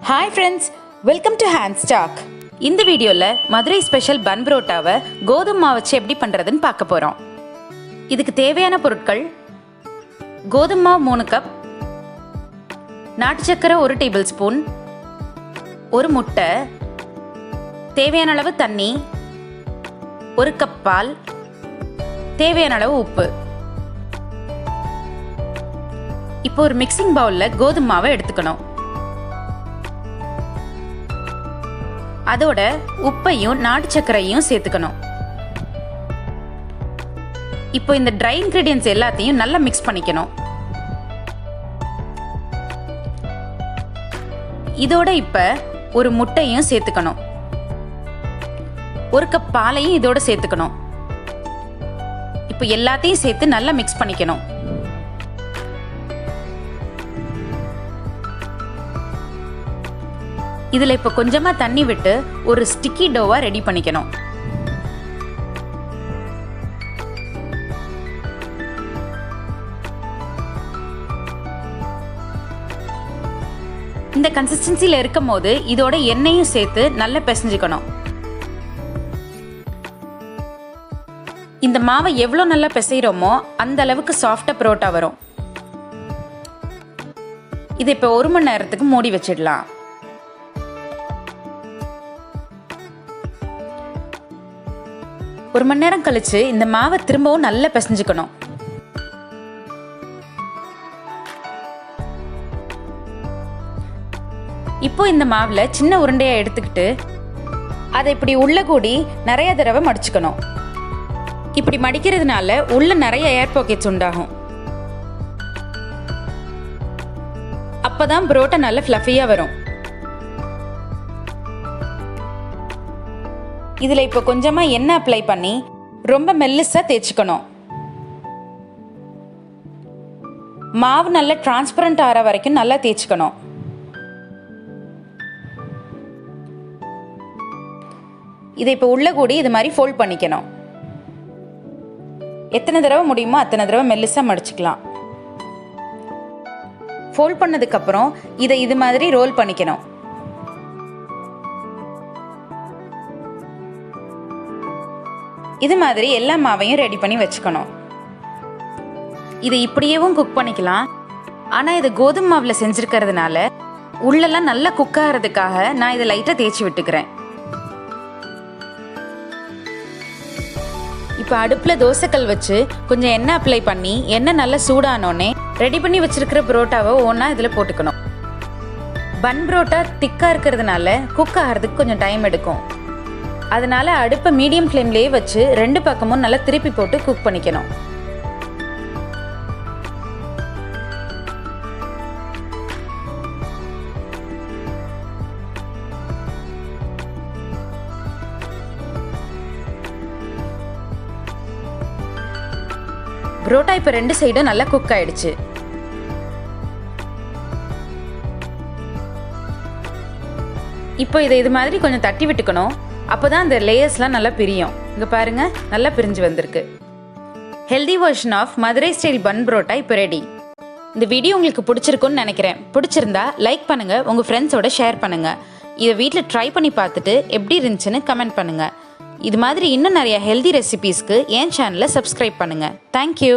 Hi friends, welcome to handstalk. இந்த வீடியோல Madurai special பன் பரோட்டாவை கோதுமை மாவு வச்சு எப்படி பண்றதுன்னு பார்க்க போறோம். இதுக்கு தேவையான பொருட்கள்: கோதுமை மாவு 3 கப், நாட்டு சர்க்கரை 1 டேபிள் ஸ்பூன், ஒரு முட்டை, தேவையான அளவு தண்ணி, 1 கப் பால், தேவையான அளவு உப்பு. இப்போ ஒரு மிக்சிங் பவுல்ல கோதுமை மாவை எடுத்துக்கணும். அதோட உப்பையும் நாட்டு சர்க்கரையும் சேர்த்துக்கணும். இப்போ இந்த ட்ரை இன்கிரீடியன்ஸ் எல்லாத்தையும் நல்லா மிக்ஸ் பண்ணிக்கணும். இதோட இப்ப ஒரு முட்டையும் சேர்த்துக்கணும். 1 கப் பாலையும் இதோட சேர்த்துக்கணும். இப்போ எல்லாத்தையும் சேர்த்து நல்லா மிக்ஸ் பண்ணிக்கணும். இதில் இப்போ கொஞ்சமாக தண்ணி விட்டு ஒரு ஸ்டிக்கி டோவா ரெடி பண்ணிக்கணும். இந்த கன்சிஸ்டன்சியில் இருக்கும் போது இதோட எண்ணெயும் சேர்த்து நல்லா பிசைஞ்சுக்கணும். இந்த மாவை எவ்வளோ நல்லா பிசைகிறோமோ அந்த அளவுக்கு சாஃப்டாக பரோட்டா வரும். இது இப்போ 1 மணி நேரத்துக்கு மூடி வச்சிடலாம். ஒரு மணி நேரம் கழிச்சு இந்த மாவை திரும்பவும் நல்லா பிசைஞ்சுக்கணும். இப்போ இந்த மாவுல சின்ன உருண்டையா எடுத்துக்கிட்டு அதை இப்படி உள்ள கூடி நிறைய தடவை மடிச்சுக்கணும். இப்படி மடிக்கிறதுனால உள்ள நிறைய ஏர் பாக்கெட்ஸ் உண்டாகும். அப்பதான் பரோட்டா நல்ல ஃப்ளஃபியா வரும். இதில் இப்போ கொஞ்சமாக எண்ணெய் அப்ளை பண்ணி ரொம்ப மெல்லிஸாக தேய்ச்சிக்கணும். மாவு நல்லா டிரான்ஸ்பரண்ட் ஆகிற வரைக்கும் நல்லா தேய்ச்சிக்கணும். இதை இப்போ உள்ள கூடி இது மாதிரி ஃபோல்ட் பண்ணிக்கணும். எத்தனை தடவை முடியுமோ அத்தனை தடவை மெல்லிஸாக மடிச்சுக்கலாம். ஃபோல்ட் பண்ணதுக்கப்புறம் இதை இது மாதிரி ரோல் பண்ணிக்கணும். இது மாதிரி எல்லா மாவையும் ரெடி பண்ணி வச்சுக்கணும். இதை இப்படியேவும் குக் பண்ணிக்கலாம். ஆனால் இது கோதுமை மாவில் செஞ்சுருக்கிறதுனால உள்ளெல்லாம் நல்லா குக் ஆகிறதுக்காக நான் இதை லைட்டாக தேய்ச்சி விட்டுக்கிறேன். இப்போ அடுப்பில் தோசைக்கல் வச்சு கொஞ்சம் எண்ணெய் அப்ளை பண்ணி எண்ணெய் நல்லா சூடானோடனே ரெடி பண்ணி வச்சிருக்கிற பரோட்டாவை ஒன்றா இதில் போட்டுக்கணும். பன் பரோட்டா திக்காக இருக்கிறதுனால குக் ஆகிறதுக்கு கொஞ்சம் டைம் எடுக்கும். அதனால அடுப்பை மீடியம் ஃப்ளேம்லேயே வச்சு 2 பக்கமும் நல்லா திருப்பி போட்டு குக் பண்ணிக்கணும். பரோட்டா இப்போ 2 சைடும் நல்லா குக் ஆயிடுச்சு. இப்போ இதை இது மாதிரி கொஞ்சம் தட்டி விட்டுக்கணும். அப்போதான் அந்த லேயர்ஸ்லாம் நல்லா பிரியும். இங்கே பாருங்க, நல்லா பிரிஞ்சு வந்திருக்கு. Healthy version of Madurai style bun parotta இப்போ ரெடி. இந்த வீடியோ உங்களுக்கு பிடிச்சிருக்குன்னு நினைக்கிறேன். பிடிச்சிருந்தா லைக் பண்ணுங்க, உங்கள் ஃப்ரெண்ட்ஸோட ஷேர் பண்ணுங்க. இதை வீட்டில் ட்ரை பண்ணி பார்த்துட்டு எப்படி இருந்துச்சுன்னு கமெண்ட் பண்ணுங்க. இது மாதிரி இன்னும் நிறைய ஹெல்தி ரெசிபீஸ்க்கு என் சேனலை சப்ஸ்கிரைப் பண்ணுங்க. தேங்க்யூ.